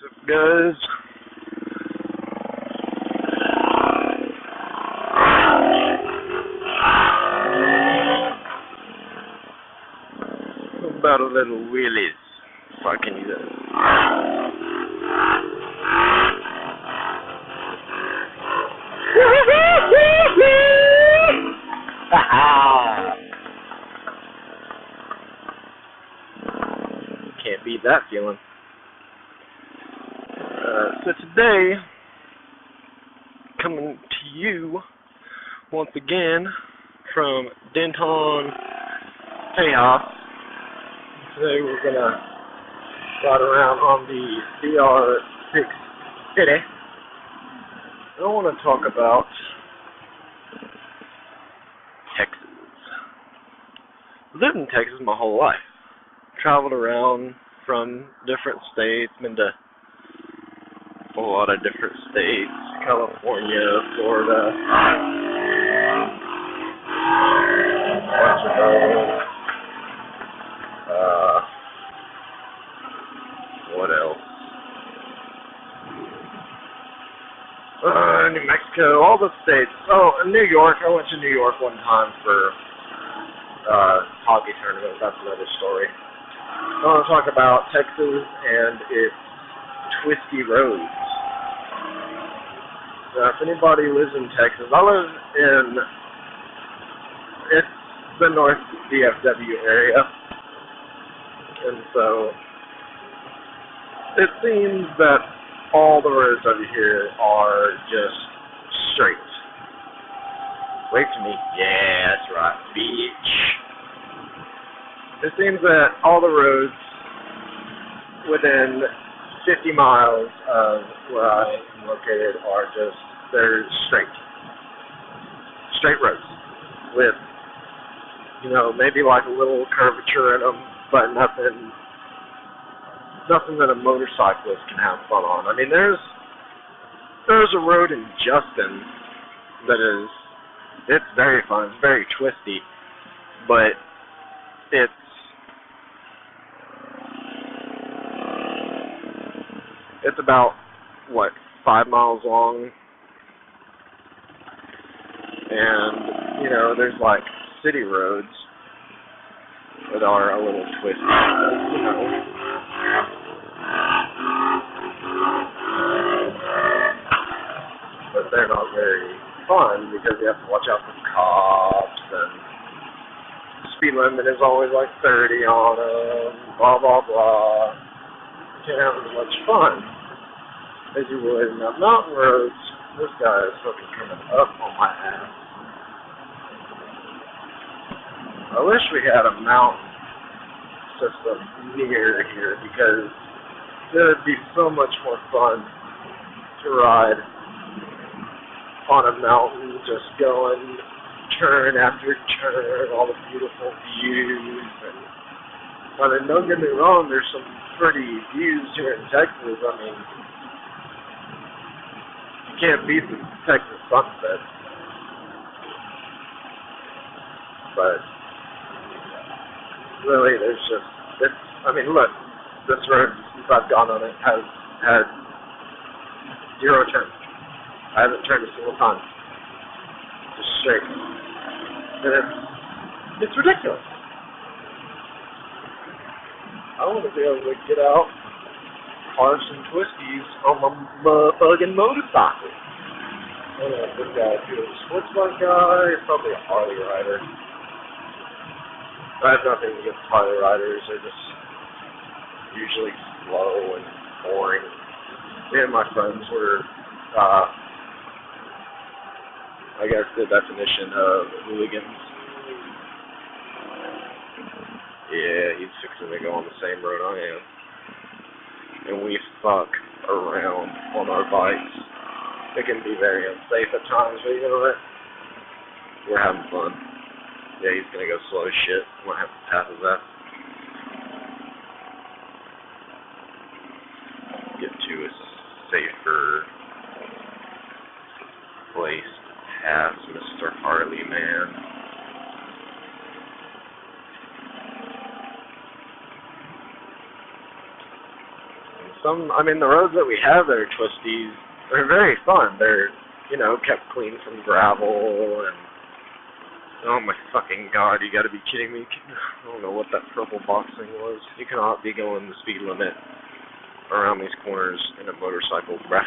Guys, about a little Willis. If I can do that. Can't beat that feeling. So today, coming to you once again from Denton, Tejas. Today we're gonna ride around on the DR6 fiddy. I want to talk about Texas. I've lived in Texas my whole life. Traveled around from different states, been to a lot of different states, California, Florida, bunch of those. What else? New Mexico, all the states. Oh, and New York. I went to New York one time for hockey tournament. That's another story. I want to talk about Texas and its twisty roads. If anybody lives in Texas, I live in it's the North DFW area, and so it seems that all the roads over here are just straight. Wait to me. Yeah, that's right, bitch. It seems that all the roads within 50 miles of where I am located are just, they're straight. Straight roads with, maybe like a little curvature in them, but nothing that a motorcyclist can have fun on. I mean, there's a road in Justin that it's very fun, it's very twisty, but it's about, 5 miles long, and, there's like city roads that are a little twisty, but they're not very fun because you have to watch out for cops, and speed limit is always like 30 on them, blah, blah, blah. You can't have as much fun as you would in the mountain roads. This guy is fucking coming up on my ass. I wish we had a mountain system near here because it would be so much more fun to ride on a mountain, just going turn after turn, all the beautiful views. And don't get me wrong, there's some pretty views here in Texas. I mean, you can't beat the Texas sunset. But really, look, this road, since I've gone on it, has had 0 turns. I haven't turned a single time. Just straight. And it's ridiculous. I want to be able to get out, carve some twisties on my motherfucking motorcycle. I don't know if this guy is a sports bike guy, he's probably a Harley rider. I have nothing against Harley riders, they're just usually slow and boring. Me and my friends were, I guess the definition of hooligans. Yeah, he's fixing to go on the same road I am. And we fuck around on our bikes. It can be very unsafe at times, but you know what? We're having fun. Yeah, he's gonna go slow as shit. I might have to pass his ass. Get to a safer place to pass Mr. Harley, man. the roads that we have that are twisties are very fun. They're, kept clean from gravel and, oh my fucking god, you gotta be kidding me. I don't know what that purple box thing was. You cannot be going the speed limit around these corners in a motorcycle, bruh.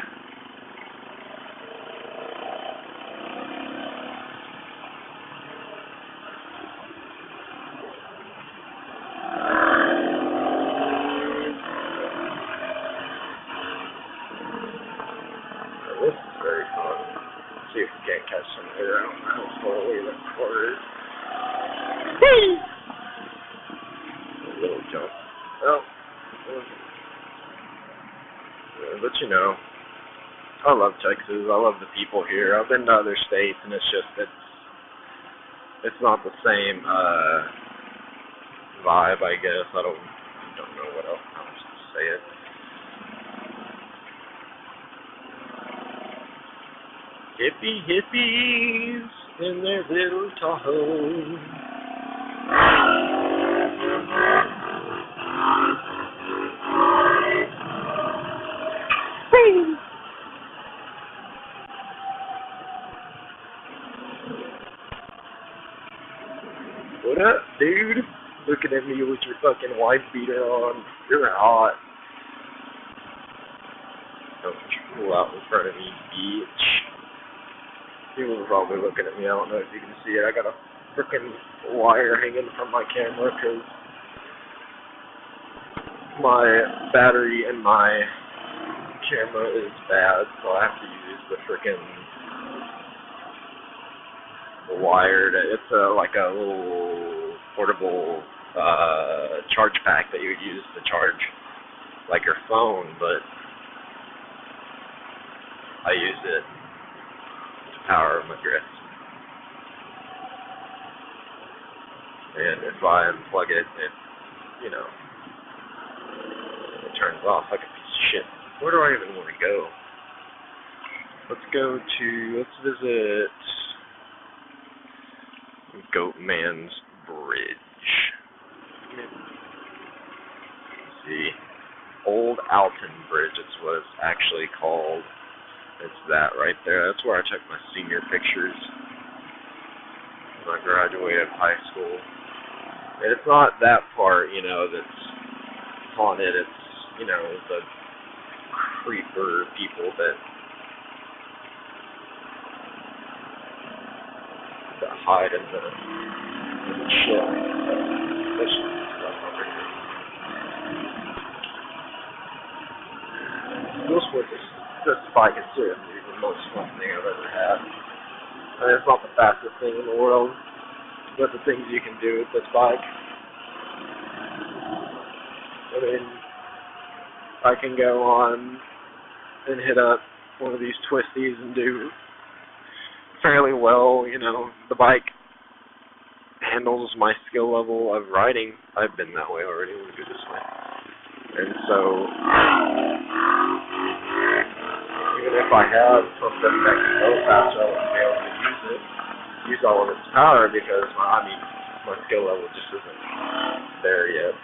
This is very fun. Let's see if we can't catch some air. I don't know how slowly the car is. Whee! A little jump. Oh. But I love Texas. I love the people here. I've been to other states, and it's not the same vibe, I guess. I don't know what else to say it. Hippies in their little Tahoe. What up, dude? Looking at me with your fucking wife beater on. You're hot. Don't pull out in front of me, bitch. People are probably looking at me. I don't know if you can see it. I got a freaking wire hanging from my camera because my battery in my camera is bad, so I have to use the freaking wired. It's like a little portable charge pack that you would use to charge like your phone, but I use it to power my grits. And if I unplug it, it turns off like a piece of shit. Where do I even want to go? Let's visit Goatman's Bridge. Let's see. Old Alton Bridge, it's what it's actually called. It's that right there. That's where I took my senior pictures when I graduated high school. And it's not that part, that's haunted. It's, the creeper people that hide in the shit. This bike is seriously the most fun thing I've ever had. I mean, it's not the fastest thing in the world, but the things you can do with this bike. I mean, I can go on and hit up one of these twisties and do fairly well. The bike handles my skill level of riding. I've been that way already. Let me go this way. And so, even if I have something that can go faster, I wouldn't be able to use all of its power because my skill level just isn't there yet.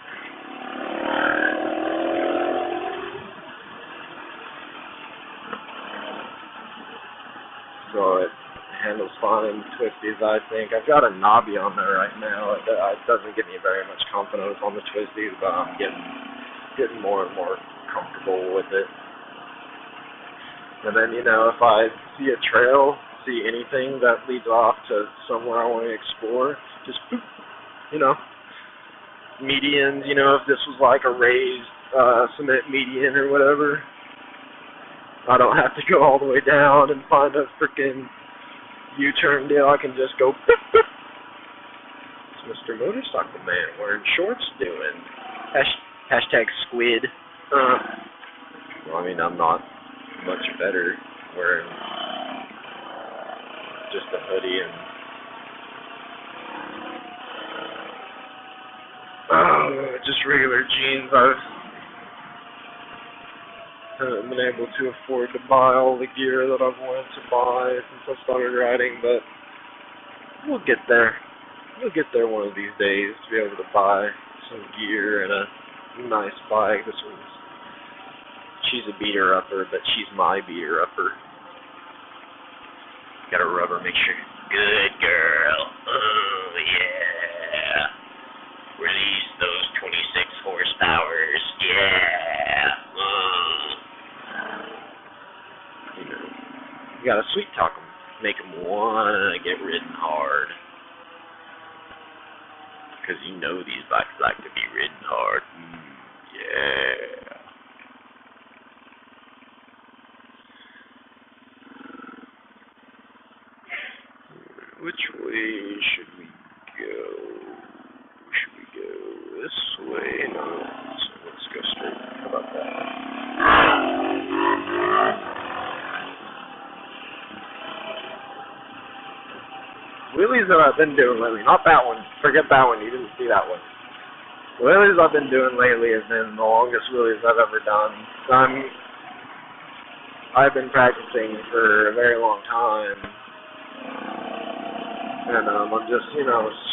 So it handles fine, twisties, I think. I've got a knobby on there right now. It doesn't give me very much confidence on the twisties, but I'm getting more and more comfortable with it. And then, if I see a trail, see anything that leads off to somewhere I want to explore, just boop, medians, if this was like a raised cement median or whatever, I don't have to go all the way down and find a freaking U-turn deal. I can just go boop, boop. What's Mr. Motorcycle Man wearing shorts doing? Hashtag squid. I'm not much better wearing just a hoodie and just regular jeans. I haven't been able to afford to buy all the gear that I've wanted to buy since I started riding, but we'll get there. We'll get there one of these days to be able to buy some gear and a nice bike. This one's She's a beater-upper, but she's my beater-upper. Gotta rub her, make sure. Good girl. Oh, yeah. Release those 26 horsepowers. Yeah. You know, you gotta sweet talk them. Make them wanna get ridden hard. Because you know these bikes like to be ridden hard. Yeah. Which way should we go? Should we go this way? No. So let's go straight. How about that? Wheelies that I've been doing lately, not that one. Forget that one. You didn't see that one. The wheelies I've been doing lately have been the longest wheelies I've ever done. I've been practicing for a very long time. And I'm just,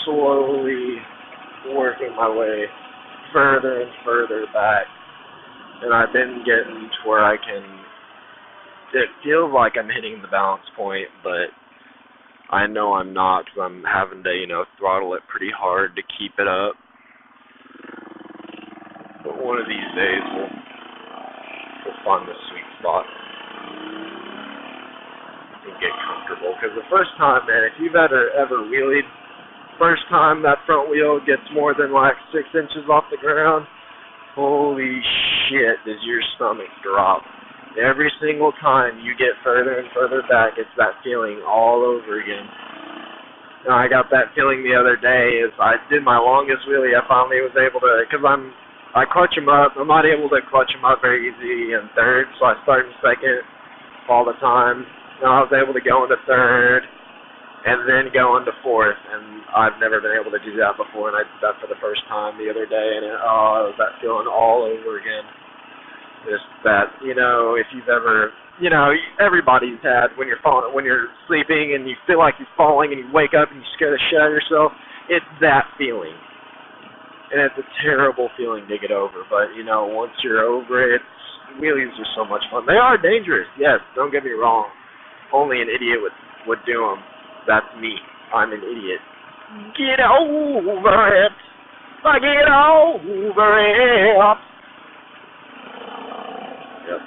slowly working my way further and further back. And I've been getting to where it feels like I'm hitting the balance point, but I know I'm not, because I'm having to, throttle it pretty hard to keep it up. But one of these days we'll find the sweet spot and get comfortable. Because the first time, man, if you've ever wheelied, first time that front wheel gets more than like 6 inches off the ground, holy shit, does your stomach drop. Every single time you get further and further back, it's that feeling all over again. And I got that feeling the other day as I did my longest wheelie. I finally was able to, because I clutch them up. I'm not able to clutch them up very easy in third, so I start in second all the time. And I was able to go into third and then go into fourth, and I've never been able to do that before, and I did that for the first time the other day, and it was that feeling all over again. Just that, if you've ever, everybody's had when you're sleeping and you feel like you're falling and you wake up and you scare the shit out of yourself. It's that feeling. And it's a terrible feeling to get over. But, once you're over it, wheelies are so much fun. They are dangerous, yes, don't get me wrong. Only an idiot would do them. That's me. I'm an idiot. Get over it. Get over it. Yep.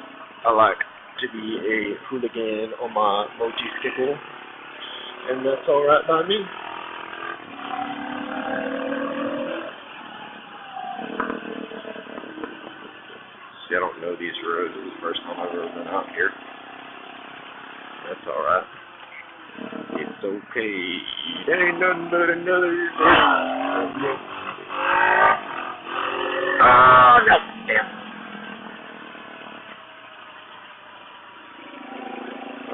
I like to be a hooligan on my motorcycle, and that's alright by me. See, I don't know these roads. It's the first time I've ever been out here. That's alright. It's okay. It ain't nothing but another day. Oh, no. Damn.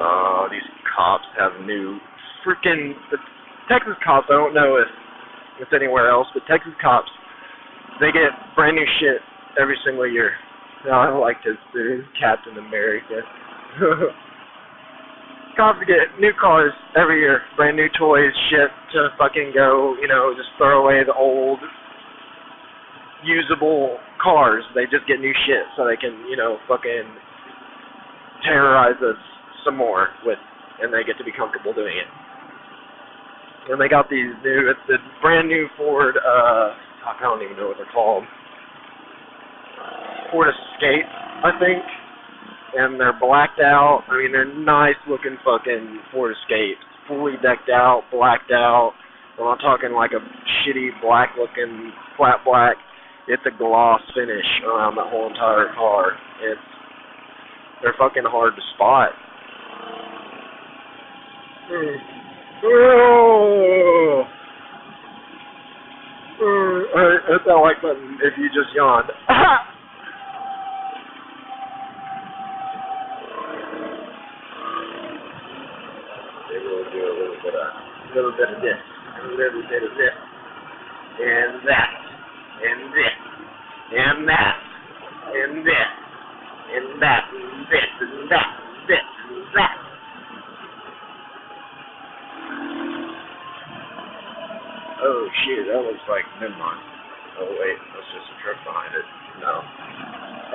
Oh, these cops have new the Texas cops, I don't know if it's anywhere else, but Texas cops, they get brand new shit every single year. I like to say Captain America. Cops get new cars every year, brand new toys, shit to fucking go, just throw away the old usable cars. They just get new shit so they can, fucking terrorize us some more with, and they get to be comfortable doing it. And they got these it's a brand new Ford, I don't even know what they're called. Ford Escape, I think. And they're blacked out. I mean, they're nice looking fucking Ford Escapes. Fully decked out, blacked out. I'm not talking like a shitty black looking, flat black. It's a gloss finish around the whole entire car. They're fucking hard to spot. That's that like button if you just yawned. Maybe we'll do a little bit of this, a little bit of this, and that, and this, and that, and this, and that, and this, and that, and this, and that. Oh shit, that looks never mind. Oh wait, that's just a truck behind it. No.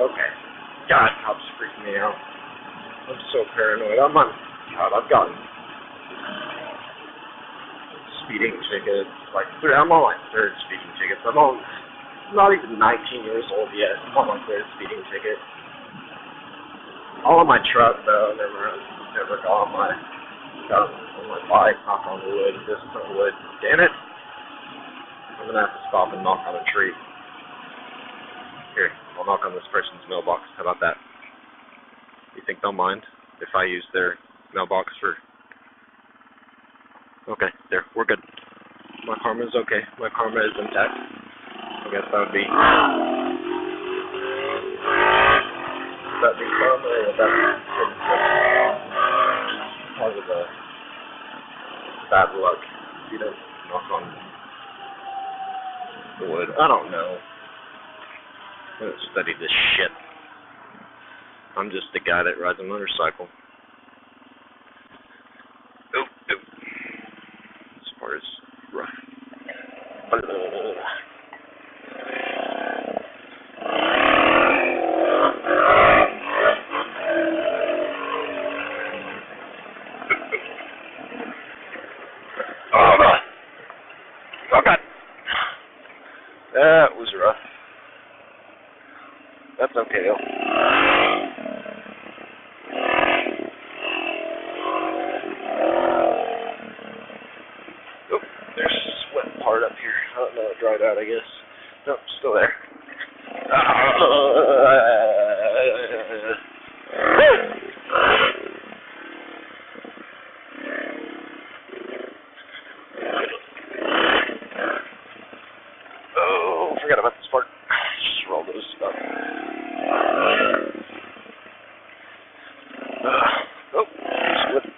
Okay. God, cops freak me out. I'm so paranoid. I've gotten speeding tickets. I'm on my third speeding ticket. I'm not even 19 years old yet. I'm on my third speeding ticket. All on my truck though. Never got on my bike. Knock on wood. This is on wood. Damn it! I'm gonna have to stop and knock on a tree. Here, I'll knock on this person's mailbox. How about that? You think they'll mind if I use their mailbox for... Okay, there, we're good. My karma is okay. My karma is intact. I guess that would be... Would that be karma or would that be because of the bad luck? You don't knock on the wood. I don't know. I don't study this shit. I'm just the guy that rides a motorcycle. Oop. As far as rough. Oh God. That was rough. That's okay though. Oh, there's a sweat part up here. I don't know, it dried out, I guess. Nope, still there. Oh, forgot about this part. Just roll those stuff.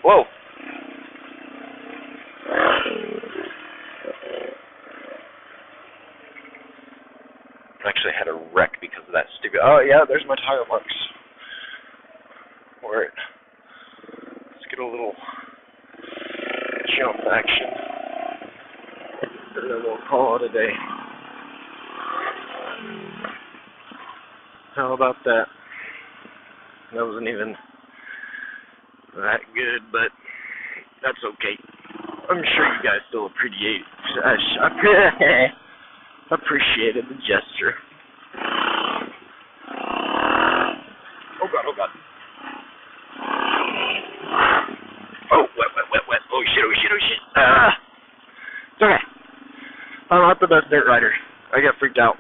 Whoa. Actually, I had a wreck because of that stupid... Oh, yeah, there's my tire marks. Alright. Let's get a little jump action. And then we'll call it a day. How about that? That wasn't even that good, but that's okay. I'm sure you guys still appreciated the gesture. Oh God. Oh, wet. Oh shit. It's okay. I'm not the best dirt rider. I get freaked out,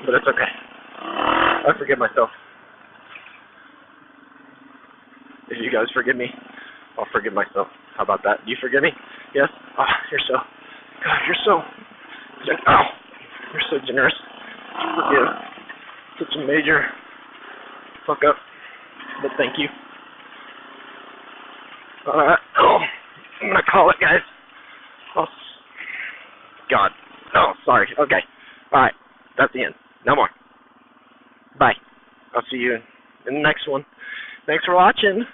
but it's okay. I forgive myself. If you guys forgive me, I'll forgive myself. How about that? Do you forgive me? Yes? Oh, you're so generous to forgive such a major fuck up. But thank you. I'm gonna call it, guys. Oh, God. Oh, sorry. Okay. Alright. That's the end. No more. Bye. I'll see you in the next one. Thanks for watching.